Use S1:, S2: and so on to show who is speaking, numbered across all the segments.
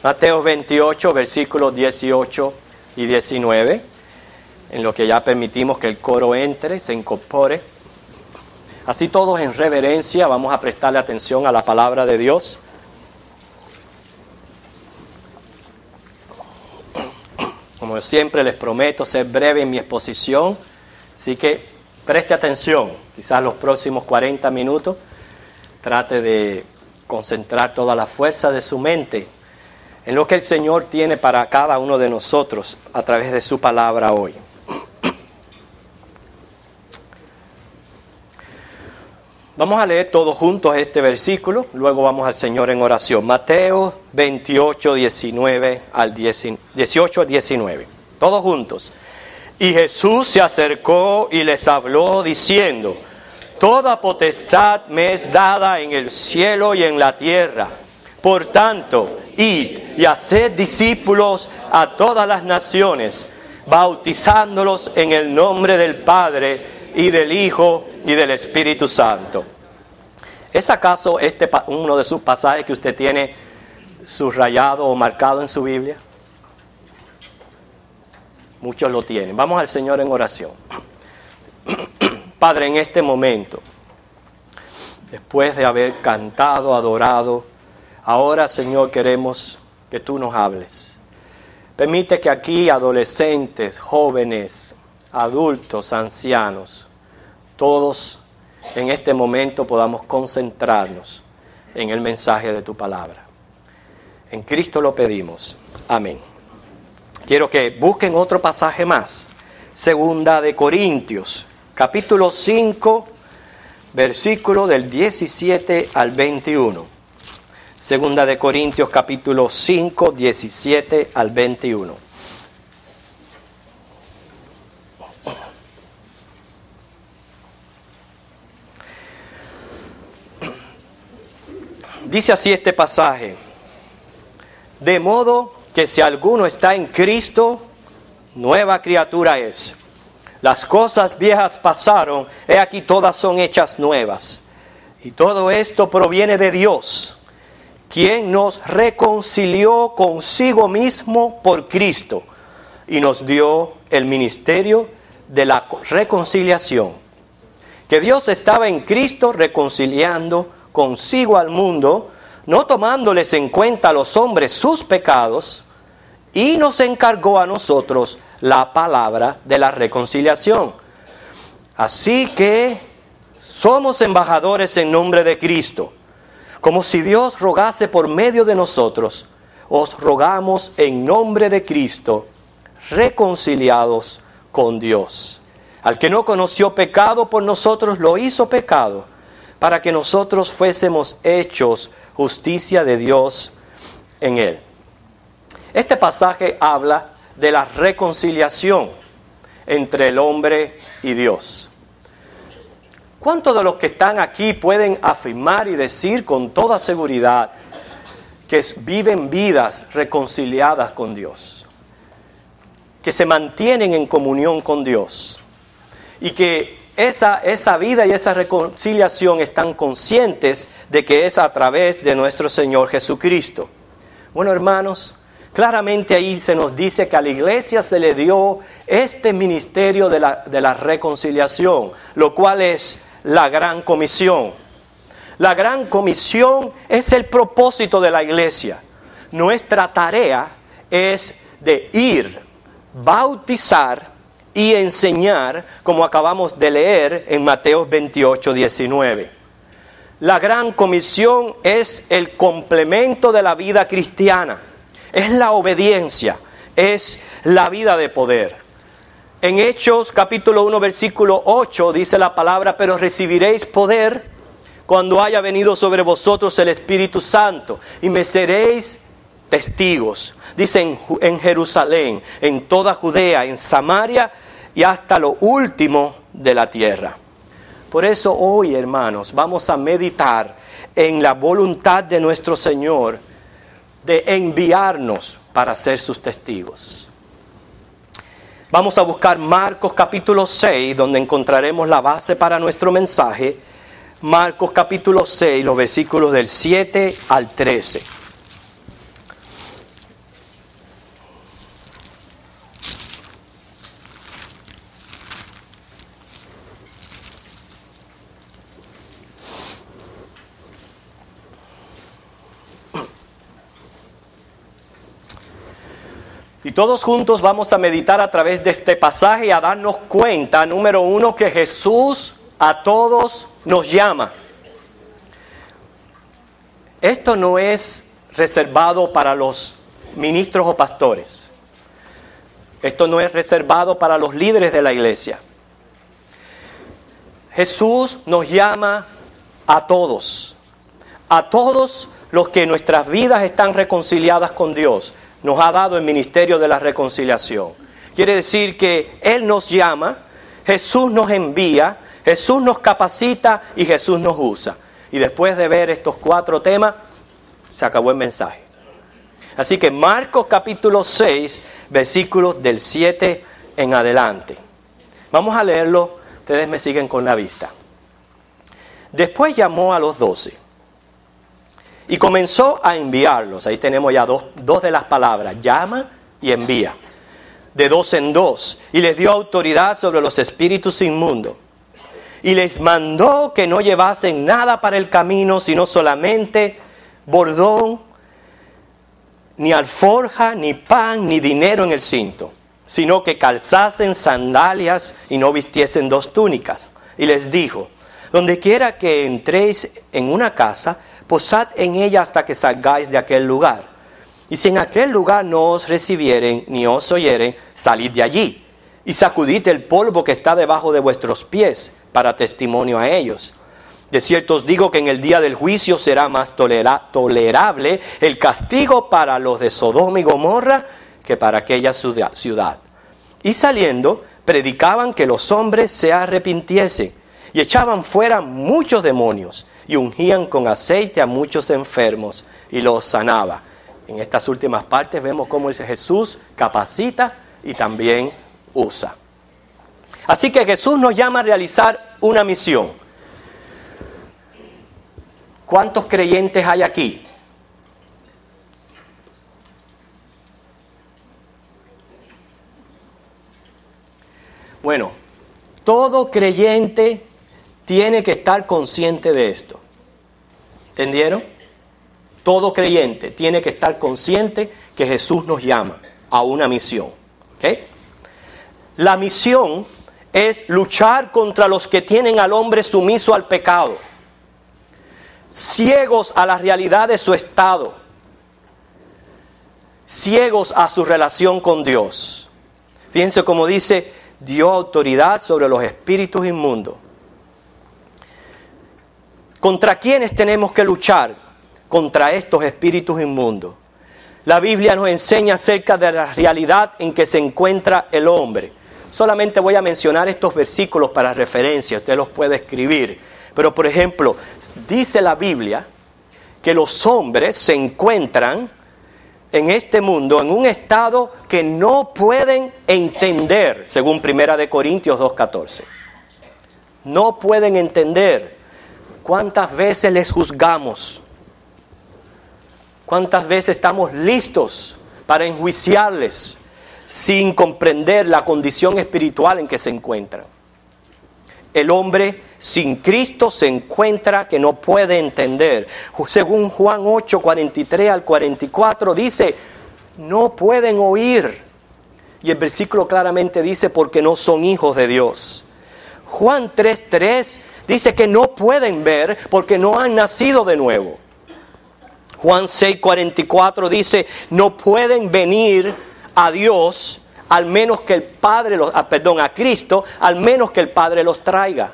S1: Mateo 28, versículos 18 y 19, en lo que ya permitimos que el coro entre, se incorpore. Así todos en reverencia vamos a prestarle atención a la palabra de Dios. Como siempre les prometo ser breve en mi exposición, así que preste atención, quizás los próximos 40 minutos, trate de concentrar toda la fuerza de su mente en lo que el Señor tiene para cada uno de nosotros a través de su palabra hoy. Vamos a leer todos juntos este versículo, luego vamos al Señor en oración. Mateo 28, 18 al 19. Todos juntos. Y Jesús se acercó y les habló diciendo: Toda potestad me es dada en el cielo y en la tierra. Por tanto, id y haced discípulos a todas las naciones, bautizándolos en el nombre del Padre y del Hijo y del Espíritu Santo. ¿Es acaso este uno de sus pasajes que usted tiene subrayado o marcado en su Biblia? Muchos lo tienen. Vamos al Señor en oración. Padre, en este momento, después de haber cantado, adorado, ahora, Señor, queremos que tú nos hables. Permite que aquí adolescentes, jóvenes, adultos, ancianos, todos en este momento podamos concentrarnos en el mensaje de tu palabra. En Cristo lo pedimos. Amén. Quiero que busquen otro pasaje más. Segunda de Corintios, capítulo 5, versículo del 17 al 21. Segunda de Corintios, capítulo 5, 17 al 21. Dice así este pasaje: de modo que si alguno está en Cristo, nueva criatura es. Las cosas viejas pasaron, he aquí todas son hechas nuevas. Y todo esto proviene de Dios, quien nos reconcilió consigo mismo por Cristo y nos dio el ministerio de la reconciliación. Que Dios estaba en Cristo reconciliando consigo al mundo, no tomándoles en cuenta a los hombres sus pecados, y nos encargó a nosotros la palabra de la reconciliación. Así que somos embajadores en nombre de Cristo. Como si Dios rogase por medio de nosotros, os rogamos en nombre de Cristo, reconciliados con Dios. Al que no conoció pecado, por nosotros lo hizo pecado, para que nosotros fuésemos hechos justicia de Dios en él. Este pasaje habla de la reconciliación entre el hombre y Dios. ¿Cuántos de los que están aquí pueden afirmar y decir con toda seguridad que viven vidas reconciliadas con Dios? Que se mantienen en comunión con Dios y que esa vida y esa reconciliación están conscientes de que es a través de nuestro Señor Jesucristo. Bueno, hermanos, claramente ahí se nos dice que a la iglesia se le dio este ministerio de la reconciliación, lo cual es la gran comisión. La gran comisión es el propósito de la iglesia. Nuestra tarea es de ir, bautizar y enseñar, como acabamos de leer en Mateo 28, 19. La gran comisión es el complemento de la vida cristiana, es la obediencia, es la vida de poder. En Hechos capítulo 1, versículo 8 dice la palabra: pero recibiréis poder cuando haya venido sobre vosotros el Espíritu Santo, y me seréis testigos. Dice en Jerusalén, en toda Judea, en Samaria y hasta lo último de la tierra. Por eso hoy, hermanos, vamos a meditar en la voluntad de nuestro Señor de enviarnos para ser sus testigos. Vamos a buscar Marcos capítulo 6, donde encontraremos la base para nuestro mensaje. Marcos capítulo 6, los versículos del 7 al 13. Y todos juntos vamos a meditar a través de este pasaje y a darnos cuenta, número uno, que Jesús a todos nos llama. Esto no es reservado para los ministros o pastores. Esto no es reservado para los líderes de la iglesia. Jesús nos llama a todos los que en nuestras vidas están reconciliadas con Dios. Nos ha dado el ministerio de la reconciliación. Quiere decir que Él nos llama, Jesús nos envía, Jesús nos capacita y Jesús nos usa. Y después de ver estos 4 temas, se acabó el mensaje. Así que Marcos capítulo 6, versículos del 7 en adelante. Vamos a leerlo, ustedes me siguen con la vista. Después llamó a los 12 y comenzó a enviarlos. Ahí tenemos ya dos de las palabras, llama y envía. De 2 en 2. Y les dio autoridad sobre los espíritus inmundos. Y les mandó que no llevasen nada para el camino, sino solamente bordón, ni alforja, ni pan, ni dinero en el cinto, sino que calzasen sandalias y no vistiesen 2 túnicas. Y les dijo, donde quiera que entréis en una casa, posad en ella hasta que salgáis de aquel lugar. Y si en aquel lugar no os recibieren ni os oyeren, salid de allí y sacudid el polvo que está debajo de vuestros pies para testimonio a ellos. De cierto os digo que en el día del juicio será más tolerable el castigo para los de Sodoma y Gomorra que para aquella ciudad. Y saliendo, predicaban que los hombres se arrepintiesen y echaban fuera muchos demonios y ungían con aceite a muchos enfermos y los sanaba. En estas últimas partes vemos cómo Jesús capacita y también usa. Así que Jesús nos llama a realizar una misión. ¿Cuántos creyentes hay aquí? Bueno, todo creyente tiene que estar consciente de esto. ¿Entendieron? Todo creyente tiene que estar consciente que Jesús nos llama a una misión. ¿Ok? La misión es luchar contra los que tienen al hombre sumiso al pecado, ciegos a la realidad de su estado, ciegos a su relación con Dios. Fíjense cómo dice, dio autoridad sobre los espíritus inmundos. ¿Contra quiénes tenemos que luchar? Contra estos espíritus inmundos. La Biblia nos enseña acerca de la realidad en que se encuentra el hombre. Solamente voy a mencionar estos versículos para referencia, usted los puede escribir. Pero, por ejemplo, dice la Biblia que los hombres se encuentran en este mundo en un estado que no pueden entender, según 1 Corintios 2:14. No pueden entender. ¿Cuántas veces les juzgamos? ¿Cuántas veces estamos listos para enjuiciarles sin comprender la condición espiritual en que se encuentran? El hombre sin Cristo se encuentra que no puede entender. Según Juan 8, 43 al 44 dice, no pueden oír. Y el versículo claramente dice, porque no son hijos de Dios. Juan 3:3 dice que no pueden ver porque no han nacido de nuevo. Juan 6:44 dice, no pueden venir a Dios al menos que el Padre a Cristo, al menos que el Padre los traiga.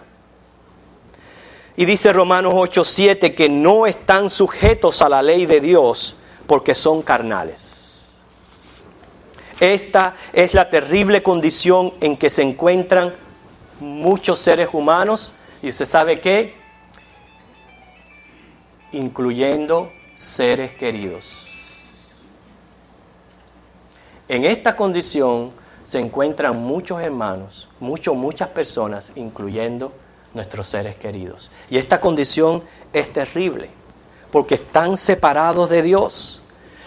S1: Y dice Romanos 8:7 que no están sujetos a la ley de Dios porque son carnales. Esta es la terrible condición en que se encuentran muchos seres humanos. ¿Y usted sabe qué? Incluyendo seres queridos. En esta condición se encuentran muchos hermanos, muchas personas, incluyendo nuestros seres queridos. Y esta condición es terrible, porque están separados de Dios.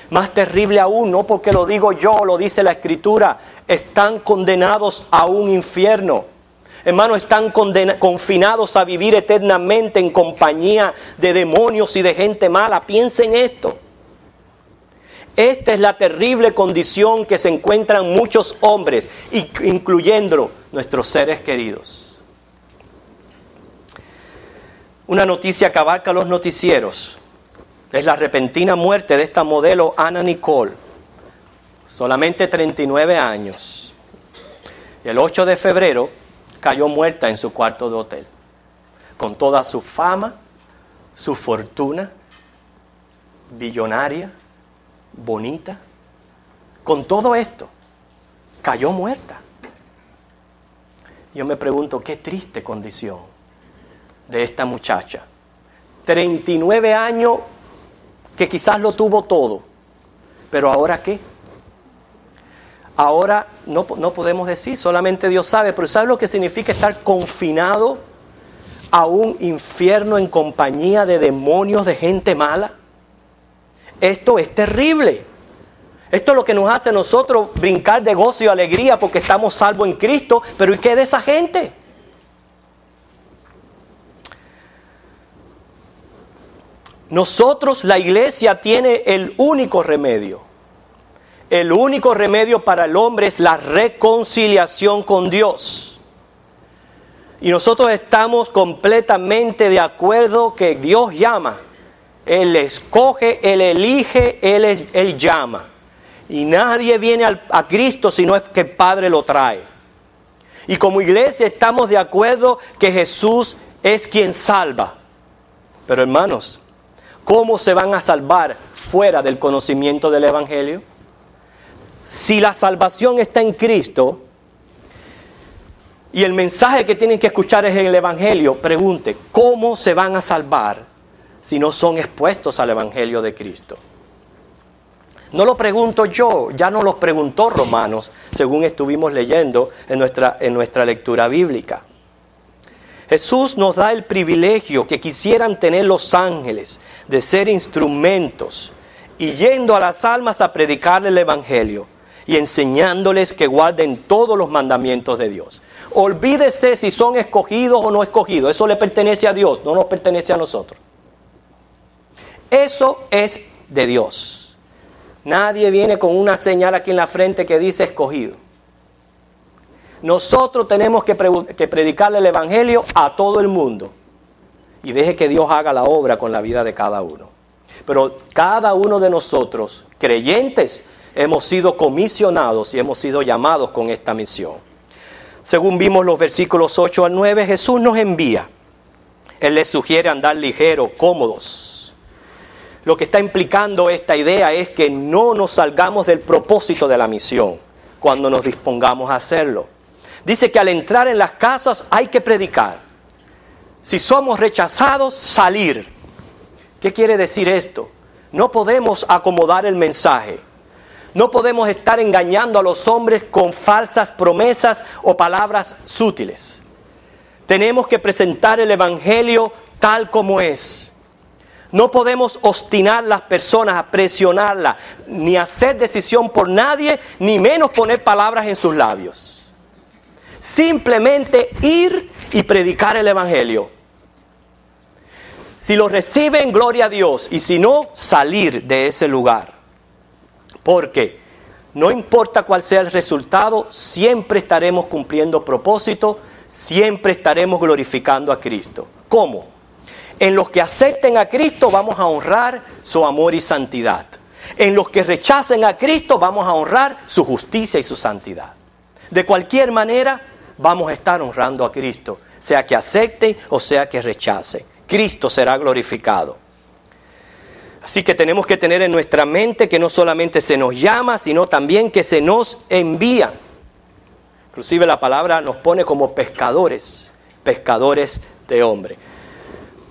S1: Más terrible aún, no porque lo digo yo, lo dice la Escritura, están condenados a un infierno. Hermanos, están confinados a vivir eternamente en compañía de demonios y de gente mala. Piensen esto. Esta es la terrible condición que se encuentran muchos hombres, incluyendo nuestros seres queridos. Una noticia que abarca los noticieros es la repentina muerte de esta modelo Anna Nicole, solamente 39 años. El 8 de febrero cayó muerta en su cuarto de hotel, con toda su fama, su fortuna, billonaria, bonita. Con todo esto, cayó muerta. Yo me pregunto, qué triste condición de esta muchacha. 39 años que quizás lo tuvo todo, pero ¿ahora qué? Ahora no podemos decir, solamente Dios sabe, pero ¿sabe lo que significa estar confinado a un infierno en compañía de demonios, de gente mala? Esto es terrible. Esto es lo que nos hace a nosotros brincar de gozo y alegría porque estamos salvos en Cristo, pero ¿y qué de esa gente? Nosotros, la iglesia, tiene el único remedio. El único remedio para el hombre es la reconciliación con Dios. Y nosotros estamos completamente de acuerdo que Dios llama. Él escoge, Él elige, Él llama. Y nadie viene a Cristo si no es que el Padre lo trae. Y como iglesia estamos de acuerdo que Jesús es quien salva. Pero hermanos, ¿cómo se van a salvar fuera del conocimiento del Evangelio? Si la salvación está en Cristo y el mensaje que tienen que escuchar es el Evangelio, pregunte, ¿cómo se van a salvar si no son expuestos al Evangelio de Cristo? No lo pregunto yo, ya nos lo preguntó Romanos, según estuvimos leyendo en nuestra lectura bíblica. Jesús nos da el privilegio que quisieran tener los ángeles de ser instrumentos y yendo a las almas a predicarles el Evangelio y enseñándoles que guarden todos los mandamientos de Dios. Olvídese si son escogidos o no escogidos, eso le pertenece a Dios, no nos pertenece a nosotros. Eso es de Dios. Nadie viene con una señal aquí en la frente que dice escogido. Nosotros tenemos que predicarle el Evangelio a todo el mundo. Y deje que Dios haga la obra con la vida de cada uno. Pero cada uno de nosotros, creyentes, hemos sido comisionados y hemos sido llamados con esta misión. Según vimos los versículos 8 al 9, Jesús nos envía. Él les sugiere andar ligeros, cómodos. Lo que está implicando esta idea es que no nos salgamos del propósito de la misión cuando nos dispongamos a hacerlo. Dice que al entrar en las casas hay que predicar. Si somos rechazados, salir. ¿Qué quiere decir esto? No podemos acomodar el mensaje. No podemos estar engañando a los hombres con falsas promesas o palabras sutiles. Tenemos que presentar el Evangelio tal como es. No podemos obstinar a las personas, a presionarlas, ni hacer decisión por nadie, ni menos poner palabras en sus labios. Simplemente ir y predicar el Evangelio. Si lo reciben, gloria a Dios, y si no, salir de ese lugar. Porque no importa cuál sea el resultado, siempre estaremos cumpliendo propósito, siempre estaremos glorificando a Cristo. ¿Cómo? En los que acepten a Cristo vamos a honrar su amor y santidad. En los que rechacen a Cristo vamos a honrar su justicia y su santidad. De cualquier manera vamos a estar honrando a Cristo, sea que acepten o sea que rechacen. Cristo será glorificado. Así que tenemos que tener en nuestra mente que no solamente se nos llama, sino también que se nos envía. Inclusive la palabra nos pone como pescadores de hombres.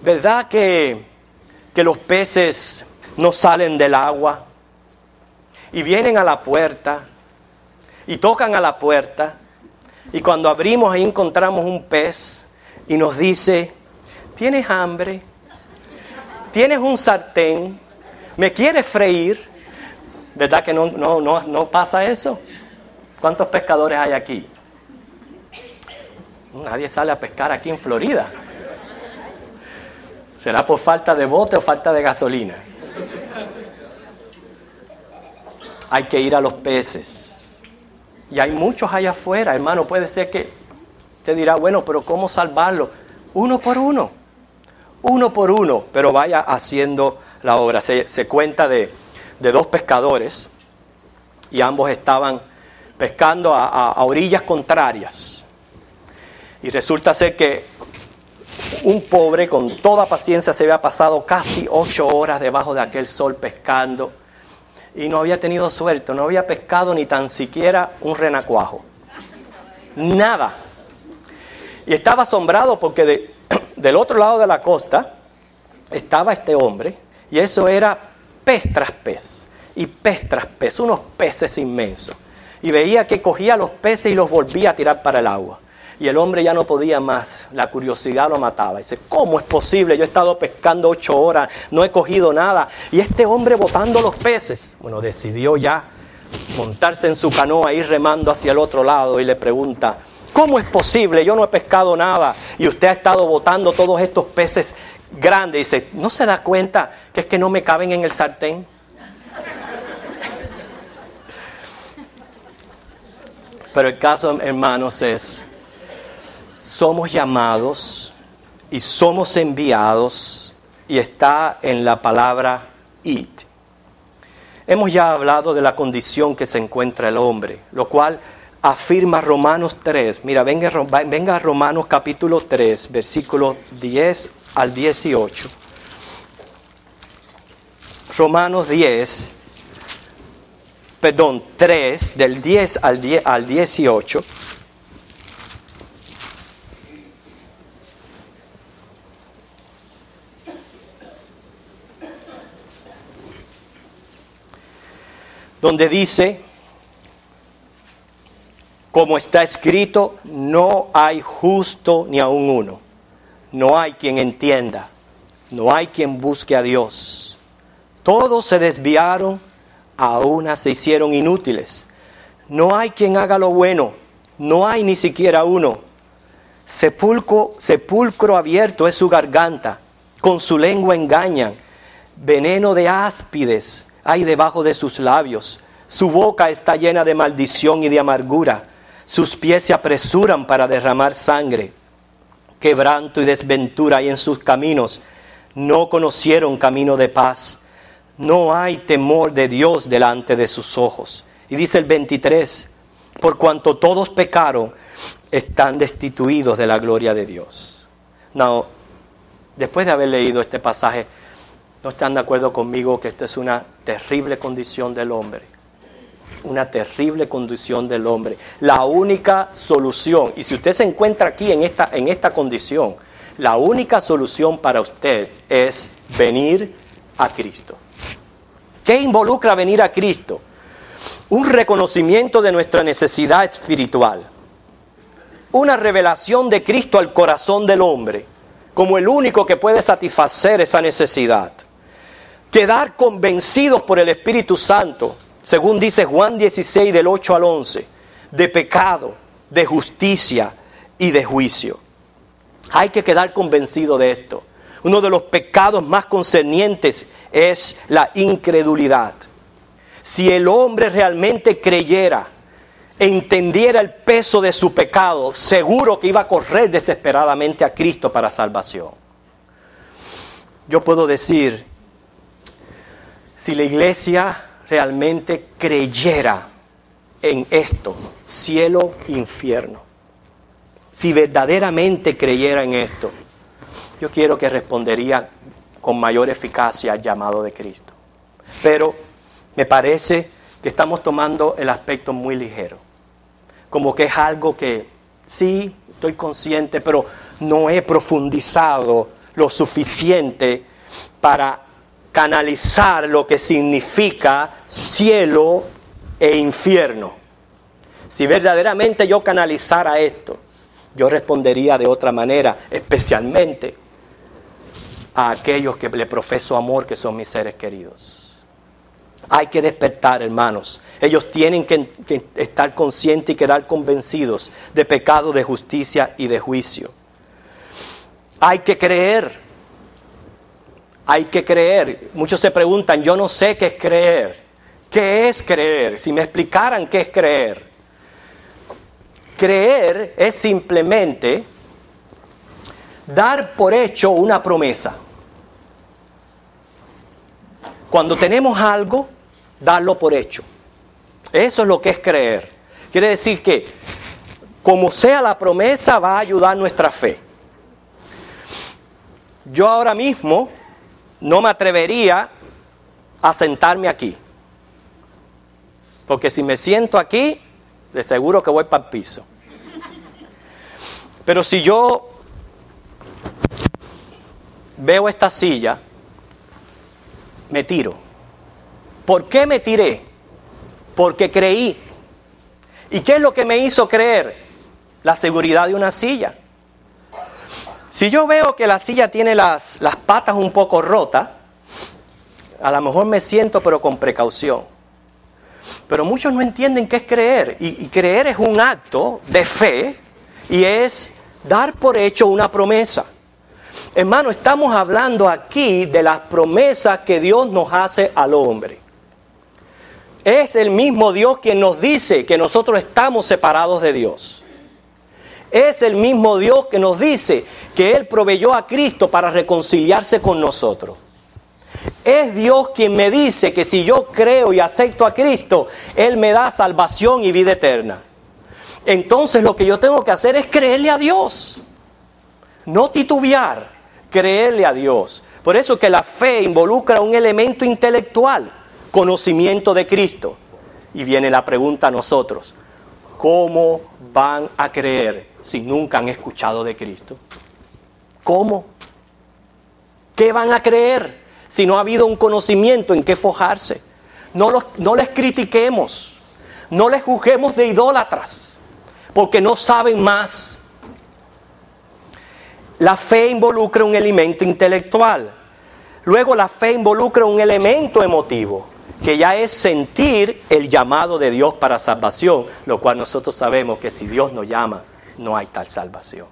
S1: ¿Verdad que los peces no salen del agua y vienen a la puerta y tocan a la puerta y cuando abrimos ahí encontramos un pez y nos dice, ¿tienes hambre? ¿Tienes un sartén? ¿Me quieres freír? ¿Verdad que no pasa eso? ¿Cuántos pescadores hay aquí? Nadie sale a pescar aquí en Florida. ¿Será por falta de bote o falta de gasolina? hay que ir a los peces. Y hay muchos allá afuera, hermano. Puede ser que te dirá, bueno, pero ¿cómo salvarlo? Uno por uno, pero vaya haciendo la obra. Se cuenta de dos pescadores y ambos estaban pescando a orillas contrarias. Y resulta ser que un pobre con toda paciencia se había pasado casi 8 horas debajo de aquel sol pescando y no había tenido suerte, no había pescado ni tan siquiera un renacuajo. Nada. Y estaba asombrado porque del otro lado de la costa estaba este hombre y eso era pez tras pez y pez tras pez, unos peces inmensos. Y veía que cogía los peces y los volvía a tirar para el agua. Y el hombre ya no podía más, la curiosidad lo mataba. Dice, ¿cómo es posible? Yo he estado pescando 8 horas, no he cogido nada. Y este hombre botando los peces. Bueno, decidió ya montarse en su canoa, ir remando hacia el otro lado y le pregunta, ¿cómo es posible? Yo no he pescado nada y usted ha estado botando todos estos peces grandes. Dice, ¿no se da cuenta que es que no me caben en el sartén? Pero el caso, hermanos, es, somos llamados y somos enviados y está en la palabra id. Hemos ya hablado de la condición que se encuentra el hombre, lo cual afirma Romanos 3. Mira, venga a Romanos capítulo 3, versículos 10 al 18. Romanos 3, del 10 al 18. Donde dice, como está escrito, no hay justo ni aun uno. No hay quien entienda, no hay quien busque a Dios. Todos se desviaron, a una se hicieron inútiles. No hay quien haga lo bueno, no hay ni siquiera uno. Sepulcro abierto es su garganta, con su lengua engañan. Veneno de áspides hay debajo de sus labios. Su boca está llena de maldición y de amargura. Sus pies se apresuran para derramar sangre. Quebranto y desventura hay en sus caminos. No conocieron camino de paz. No hay temor de Dios delante de sus ojos. Y dice el 23, por cuanto todos pecaron, están destituidos de la gloria de Dios. No, después de haber leído este pasaje, ¿no están de acuerdo conmigo que esta es una terrible condición del hombre? Una terrible condición del hombre. La única solución, y si usted se encuentra aquí en esta condición, la única solución para usted es venir a Cristo. ¿Qué involucra venir a Cristo? Un reconocimiento de nuestra necesidad espiritual. Una revelación de Cristo al corazón del hombre, como el único que puede satisfacer esa necesidad. Quedar convencidos por el Espíritu Santo, según dice Juan 16, del 8 al 11, de pecado, de justicia y de juicio. Hay que quedar convencido de esto. Uno de los pecados más concernientes es la incredulidad. Si el hombre realmente creyera, entendiera el peso de su pecado, seguro que iba a correr desesperadamente a Cristo para salvación. Yo puedo decir, si la iglesia realmente creyera en esto, cielo, infierno, si verdaderamente creyera en esto, yo quiero que respondería con mayor eficacia al llamado de Cristo. Pero me parece que estamos tomando el aspecto muy ligero. Como que es algo que sí, estoy consciente, pero no he profundizado lo suficiente para canalizar lo que significa cielo e infierno. Si verdaderamente yo canalizara esto, yo respondería de otra manera, especialmente a aquellos que le profeso amor, que son mis seres queridos. Hay que despertar, hermanos. Ellos tienen que estar conscientes y quedar convencidos de pecado, de justicia y de juicio. Hay que creer. Hay que creer. Muchos se preguntan, yo no sé qué es creer. ¿Qué es creer? Si me explicaran qué es creer. Creer es simplemente dar por hecho una promesa. Cuando tenemos algo, darlo por hecho. Eso es lo que es creer. Quiere decir que, como sea la promesa, va a ayudar nuestra fe. Yo ahora mismo no me atrevería a sentarme aquí. Porque si me siento aquí, de seguro que voy para el piso. Pero si yo veo esta silla, me tiro. ¿Por qué me tiré? Porque creí. ¿Y qué es lo que me hizo creer? La seguridad de una silla. Si yo veo que la silla tiene las patas un poco rotas, a lo mejor me siento, pero con precaución. Pero muchos no entienden qué es creer. Y creer es un acto de fe y es dar por hecho una promesa. Hermano, estamos hablando aquí de las promesas que Dios nos hace al hombre. Es el mismo Dios quien nos dice que nosotros estamos separados de Dios. Es el mismo Dios que nos dice que Él proveyó a Cristo para reconciliarse con nosotros. Es Dios quien me dice que si yo creo y acepto a Cristo, Él me da salvación y vida eterna. Entonces lo que yo tengo que hacer es creerle a Dios. No titubear, creerle a Dios. Por eso que la fe involucra un elemento intelectual, conocimiento de Cristo. Y viene la pregunta a nosotros: ¿cómo van a creer si nunca han escuchado de Cristo? ¿Cómo? ¿Qué van a creer si no ha habido un conocimiento en qué forjarse? No les critiquemos, no les juzguemos de idólatras, porque no saben más. La fe involucra un elemento intelectual. Luego la fe involucra un elemento emotivo, que ya es sentir el llamado de Dios para salvación, lo cual nosotros sabemos que si Dios nos llama, no hay tal salvación.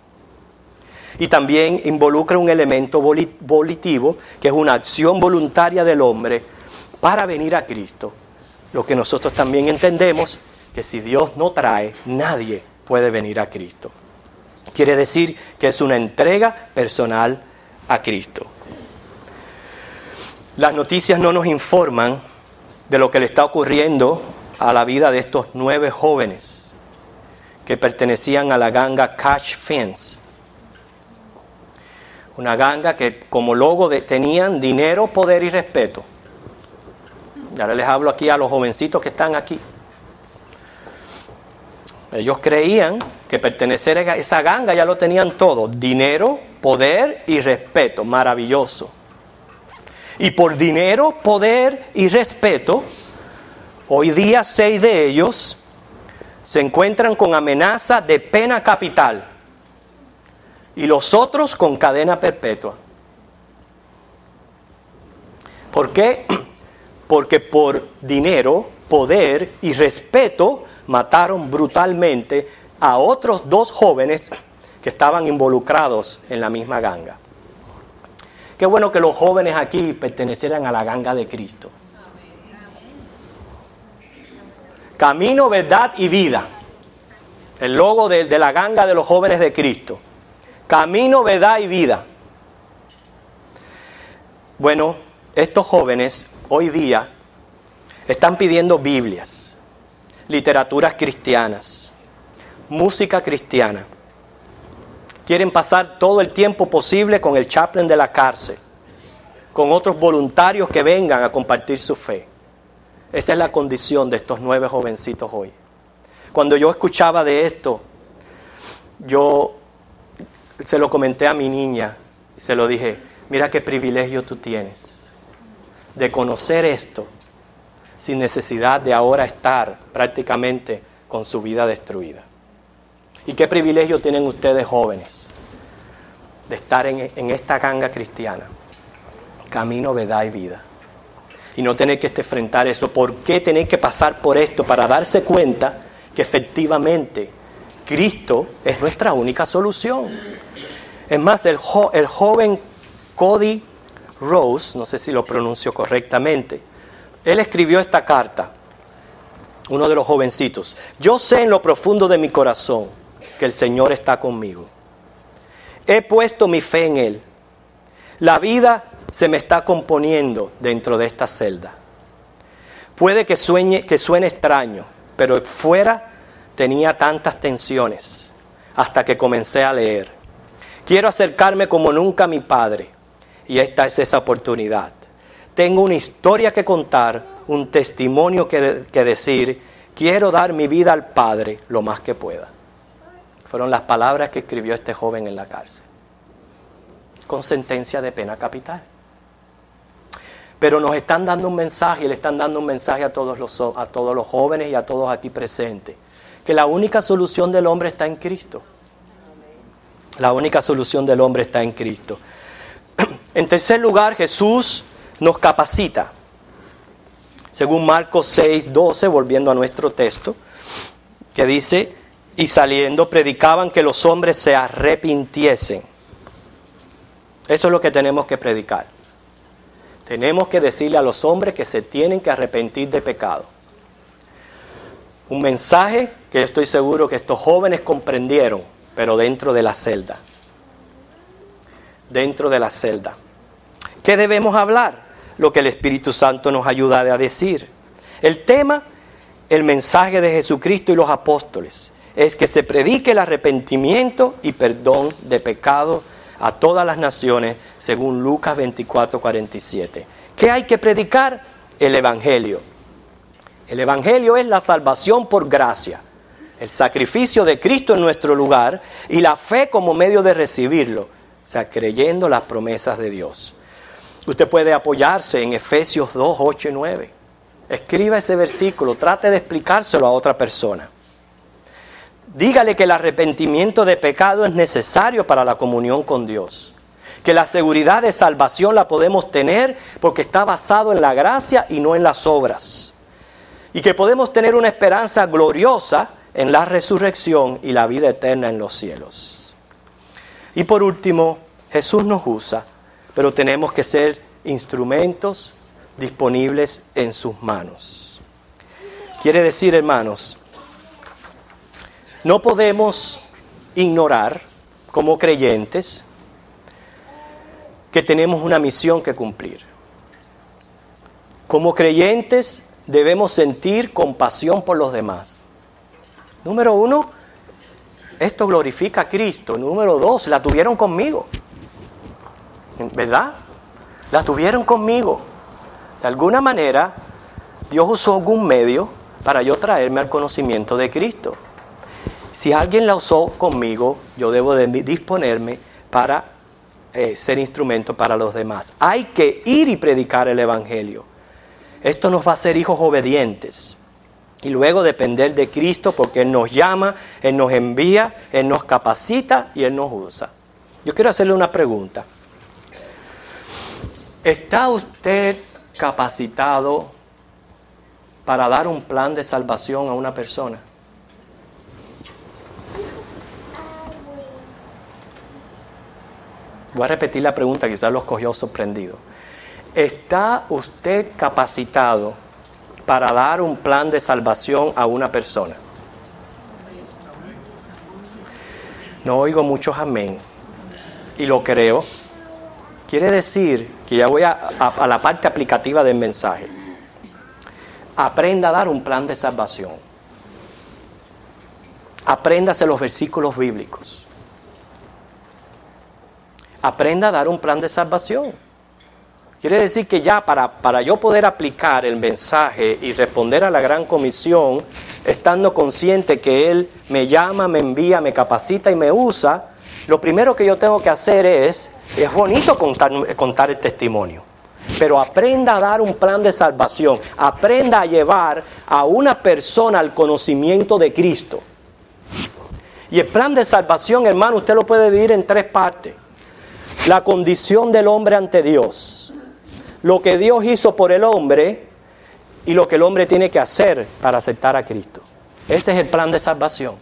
S1: Y también involucra un elemento volitivo, que es una acción voluntaria del hombre para venir a Cristo. Lo que nosotros también entendemos, que si Dios no trae, nadie puede venir a Cristo. Quiere decir que es una entrega personal a Cristo. Las noticias no nos informan de lo que le está ocurriendo a la vida de estos 9 jóvenes que pertenecían a la ganga Catch Fence. Una ganga que como logo tenían dinero, poder y respeto. Y ahora les hablo aquí a los jovencitos que están aquí. Ellos creían que pertenecer a esa ganga ya lo tenían todo: dinero, poder y respeto. Maravilloso. Y por dinero, poder y respeto, hoy día 6 de ellos se encuentran con amenaza de pena capital y los otros con cadena perpetua. ¿Por qué? Porque por dinero, poder y respeto mataron brutalmente a otros 2 jóvenes que estaban involucrados en la misma ganga. Qué bueno que los jóvenes aquí pertenecieran a la ganga de Cristo. Camino, verdad y vida. El logo de la ganga de los jóvenes de Cristo. Camino, verdad y vida. Bueno, estos jóvenes hoy día están pidiendo Biblias, literaturas cristianas, música cristiana. Quieren pasar todo el tiempo posible con el chaplain de la cárcel, con otros voluntarios que vengan a compartir su fe. Esa es la condición de estos 9 jovencitos hoy. Cuando yo escuchaba de esto, yo se lo comenté a mi niña y se lo dije: mira qué privilegio tú tienes de conocer esto sin necesidad de ahora estar prácticamente con su vida destruida. Y qué privilegio tienen ustedes jóvenes de estar en esta ganga cristiana, camino, verdad y vida, y no tener que enfrentar eso. ¿Por qué tener que pasar por esto? Para darse cuenta que efectivamente Cristo es nuestra única solución. Es más, el joven Cody Rose, no sé si lo pronuncio correctamente, Él escribió esta carta, uno de los jovencitos. Yo sé en lo profundo de mi corazón que el Señor está conmigo. He puesto mi fe en Él. La vida se me está componiendo dentro de esta celda. Puede que suene extraño, pero fuera tenía tantas tensiones hasta que comencé a leer. Quiero acercarme como nunca a mi Padre y esta es esa oportunidad. Tengo una historia que contar, un testimonio que decir. Quiero dar mi vida al Padre lo más que pueda. Fueron las palabras que escribió este joven en la cárcel, con sentencia de pena capital. Pero nos están dando un mensaje, y le están dando un mensaje a todos los jóvenes y a todos aquí presentes, que la única solución del hombre está en Cristo. La única solución del hombre está en Cristo. En tercer lugar, Jesús nos capacita. Según Marcos 6:12, volviendo a nuestro texto, que dice, y saliendo predicaban que los hombres se arrepintiesen. Eso es lo que tenemos que predicar. Tenemos que decirle a los hombres que se tienen que arrepentir de pecado. Un mensaje que estoy seguro que estos jóvenes comprendieron, pero dentro de la celda. Dentro de la celda. ¿Qué debemos hablar? Lo que el Espíritu Santo nos ayuda a decir. El tema, el mensaje de Jesucristo y los apóstoles, es que se predique el arrepentimiento y perdón de pecado a todas las naciones, según Lucas 24:47. ¿Qué hay que predicar? El Evangelio. El Evangelio es la salvación por gracia, el sacrificio de Cristo en nuestro lugar y la fe como medio de recibirlo, o sea, creyendo las promesas de Dios. Usted puede apoyarse en Efesios 2:8 y 9. Escriba ese versículo, trate de explicárselo a otra persona. Dígale que el arrepentimiento de pecado es necesario para la comunión con Dios. Que la seguridad de salvación la podemos tener porque está basado en la gracia y no en las obras. Y que podemos tener una esperanza gloriosa en la resurrección y la vida eterna en los cielos. Y por último, Jesús nos usa, pero tenemos que ser instrumentos disponibles en sus manos. Quiere decir, hermanos, no podemos ignorar como creyentes que tenemos una misión que cumplir. Como creyentes debemos sentir compasión por los demás. Número 1, esto glorifica a Cristo. Número 2, la tuvieron conmigo. ¿Verdad? La tuvieron conmigo. De alguna manera, Dios usó algún medio para yo traerme al conocimiento de Cristo. Si alguien la usó conmigo, yo debo de disponerme para ser instrumento para los demás. Hay que ir y predicar el Evangelio. Esto nos va a hacer hijos obedientes. Y luego depender de Cristo porque Él nos llama, Él nos envía, Él nos capacita y Él nos usa. Yo quiero hacerle una pregunta. ¿Está usted capacitado para dar un plan de salvación a una persona? Voy a repetir la pregunta, quizás los cogió sorprendido. ¿Está usted capacitado para dar un plan de salvación a una persona? No oigo muchos amén. Y lo creo. Quiere decir que ya voy a la parte aplicativa del mensaje. Aprenda a dar un plan de salvación. Apréndase los versículos bíblicos. Aprenda a dar un plan de salvación. Quiere decir que ya para yo poder aplicar el mensaje y responder a la gran comisión, estando consciente que Él me llama, me envía, me capacita y me usa, lo primero que yo tengo que hacer es bonito contar el testimonio, pero aprenda a dar un plan de salvación, aprenda a llevar a una persona al conocimiento de Cristo. Y el plan de salvación, hermano, usted lo puede dividir en 3 partes. La condición del hombre ante Dios, lo que Dios hizo por el hombre y lo que el hombre tiene que hacer para aceptar a Cristo. Ese es el plan de salvación.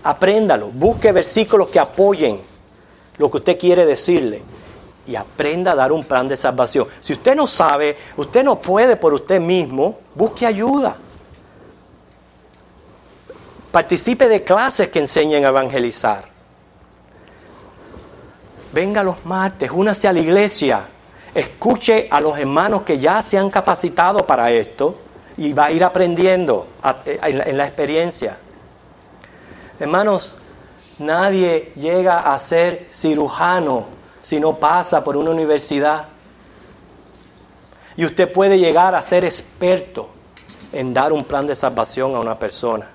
S1: Apréndalo, busque versículos que apoyen lo que usted quiere decirle y aprenda a dar un plan de salvación. Si usted no sabe, usted no puede por usted mismo, busque ayuda. Participe de clases que enseñen a evangelizar. Venga los martes, únase a la iglesia. Escuche a los hermanos que ya se han capacitado para esto y va a ir aprendiendo en la experiencia. Hermanos, nadie llega a ser cirujano si no pasa por una universidad. Y usted puede llegar a ser experto en dar un plan de salvación a una persona.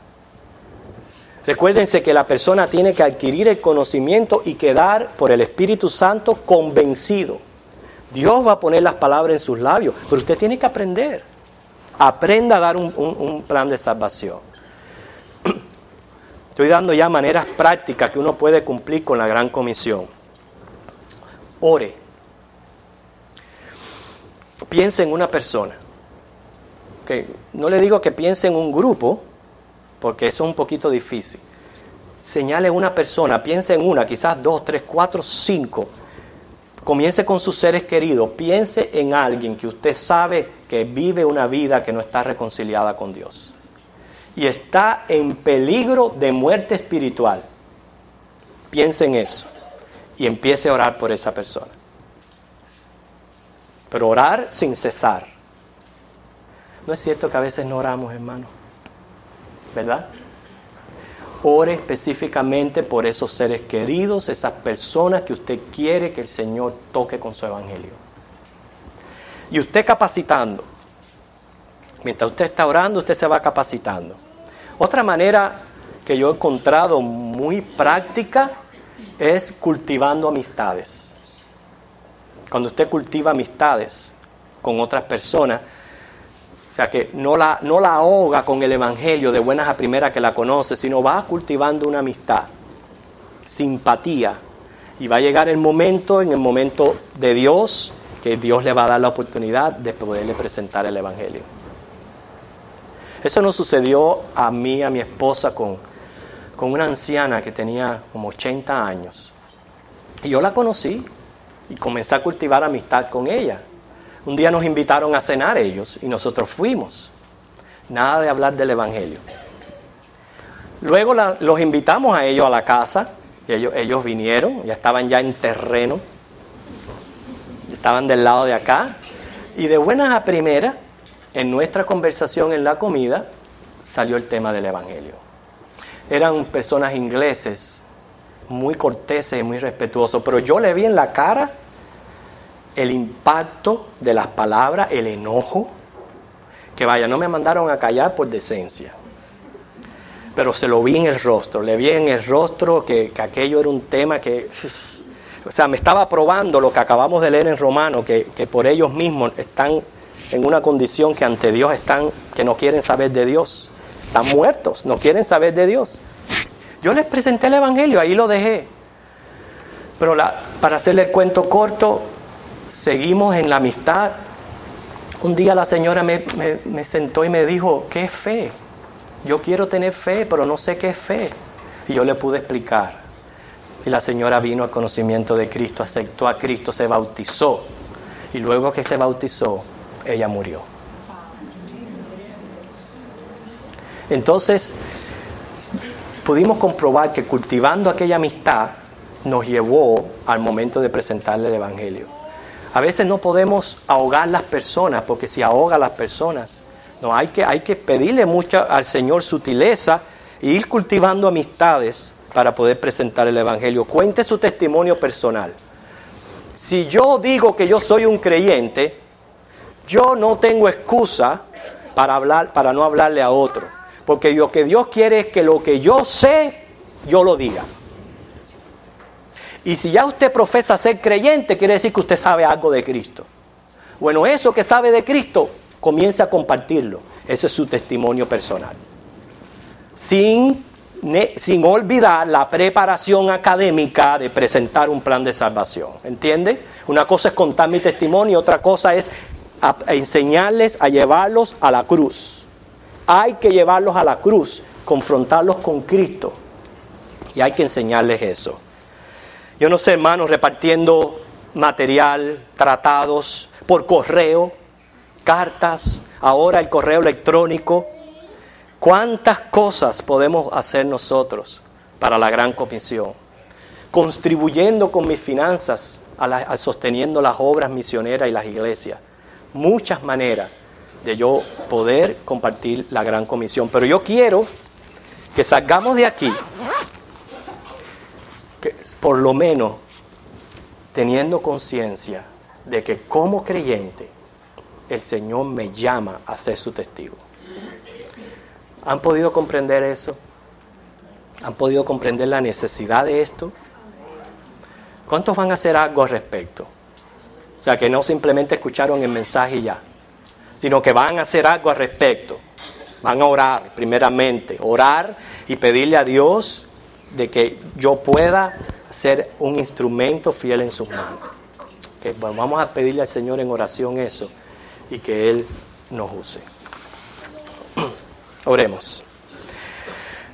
S1: Recuérdense que la persona tiene que adquirir el conocimiento y quedar por el Espíritu Santo convencido. Dios va a poner las palabras en sus labios, pero usted tiene que aprender. Aprenda a dar un plan de salvación. Estoy dando ya maneras prácticas que uno puede cumplir con la Gran Comisión. Ore. Piense en una persona. Okay. No le digo que piense en un grupo, porque eso es un poquito difícil. Señale una persona, piense en una, quizás 2, 3, 4, 5. Comience con sus seres queridos. Piense en alguien que usted sabe que vive una vida que no está reconciliada con Dios. Y está en peligro de muerte espiritual. Piense en eso. Y empiece a orar por esa persona. Pero orar sin cesar. ¿No es cierto que a veces no oramos, hermano? ¿Verdad? Ore específicamente por esos seres queridos, esas personas que usted quiere que el Señor toque con su evangelio. Y usted capacitando. Mientras usted está orando, usted se va capacitando. Otra manera que yo he encontrado muy práctica es cultivando amistades. Cuando usted cultiva amistades con otras personas, o sea que no la ahoga con el evangelio de buenas a primeras que la conoce, sino va cultivando una amistad, simpatía. Y va a llegar en el momento de Dios, que Dios le va a dar la oportunidad de poderle presentar el evangelio. Eso nos sucedió a mí, a mi esposa, con una anciana que tenía como 80 años. Y yo la conocí y comencé a cultivar amistad con ella. Un día nos invitaron a cenar ellos y nosotros fuimos. Nada de hablar del evangelio. Luego los invitamos a ellos a la casa. Y ellos vinieron, ya estaban ya en terreno. Estaban del lado de acá. Y de buenas a primeras, en nuestra conversación en la comida, salió el tema del evangelio. Eran personas ingleses, muy corteses y muy respetuosos, pero yo le vi en la cara el impacto de las palabras, el enojo, que vaya, no me mandaron a callar por decencia, pero se lo vi en el rostro, le vi en el rostro que aquello era un tema que, o sea, me estaba probando lo que acabamos de leer en Romanos, que por ellos mismos están en una condición que ante Dios que no quieren saber de Dios, están muertos, no quieren saber de Dios. Yo les presenté el evangelio, ahí lo dejé, pero para hacerle el cuento corto, seguimos en la amistad. Un día la señora me sentó y me dijo, ¿qué es fe? Yo quiero tener fe, pero no sé qué es fe. Y yo le pude explicar. Y la señora vino al conocimiento de Cristo, aceptó a Cristo, se bautizó. Y luego que se bautizó, ella murió. Entonces, pudimos comprobar que cultivando aquella amistad nos llevó al momento de presentarle el evangelio. A veces no podemos ahogar las personas, porque si ahoga a las personas, no, hay que pedirle mucho al Señor sutileza e ir cultivando amistades para poder presentar el evangelio. Cuente su testimonio personal. Si yo digo que yo soy un creyente, yo no tengo excusa para no hablarle a otro, porque lo que Dios quiere es que lo que yo sé, yo lo diga. Y si ya usted profesa ser creyente, quiere decir que usted sabe algo de Cristo. Bueno, eso que sabe de Cristo, comience a compartirlo. Ese es su testimonio personal. Sin olvidar la preparación académica de presentar un plan de salvación. ¿Entiende? Una cosa es contar mi testimonio, otra cosa es enseñarles a llevarlos a la cruz. Hay que llevarlos a la cruz, confrontarlos con Cristo. Y hay que enseñarles eso. Yo no sé, hermanos, repartiendo material, tratados, por correo, cartas, ahora el correo electrónico. ¿Cuántas cosas podemos hacer nosotros para la gran comisión? Contribuyendo con mis finanzas a sosteniendo las obras misioneras y las iglesias. Muchas maneras de yo poder compartir la gran comisión. Pero yo quiero que salgamos de aquí, que por lo menos teniendo conciencia de que como creyente el Señor me llama a ser su testigo. ¿Han podido comprender eso? ¿Han podido comprender la necesidad de esto? ¿Cuántos van a hacer algo al respecto? O sea, que no simplemente escucharon el mensaje y ya, sino que van a hacer algo al respecto. Van a orar primeramente, orar y pedirle a Dios de que yo pueda ser un instrumento fiel en sus manos. Que vamos a pedirle al Señor en oración eso y que Él nos use. Oremos.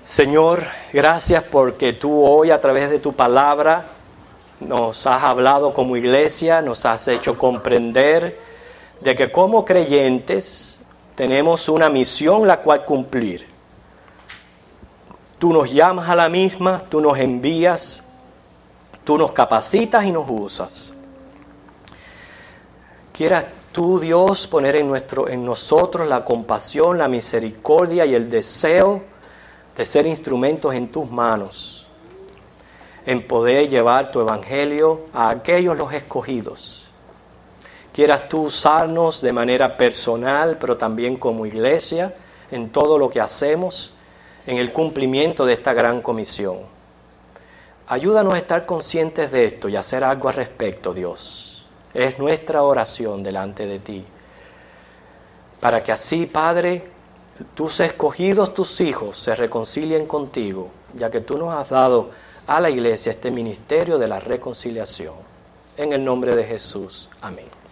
S1: Señor, gracias porque tú hoy a través de tu palabra nos has hablado como iglesia, nos has hecho comprender de que como creyentes tenemos una misión la cual cumplir. Tú nos llamas a la misma, tú nos envías, tú nos capacitas y nos usas. Quieras tú, Dios, poner en nosotros la compasión, la misericordia y el deseo de ser instrumentos en tus manos, en poder llevar tu evangelio a aquellos los escogidos. Quieras tú usarnos de manera personal, pero también como iglesia, en todo lo que hacemos, en el cumplimiento de esta gran comisión. Ayúdanos a estar conscientes de esto y hacer algo al respecto, Dios. Es nuestra oración delante de ti. Para que así, Padre, tus escogidos, tus hijos, se reconcilien contigo, ya que tú nos has dado a la iglesia este ministerio de la reconciliación. En el nombre de Jesús. Amén.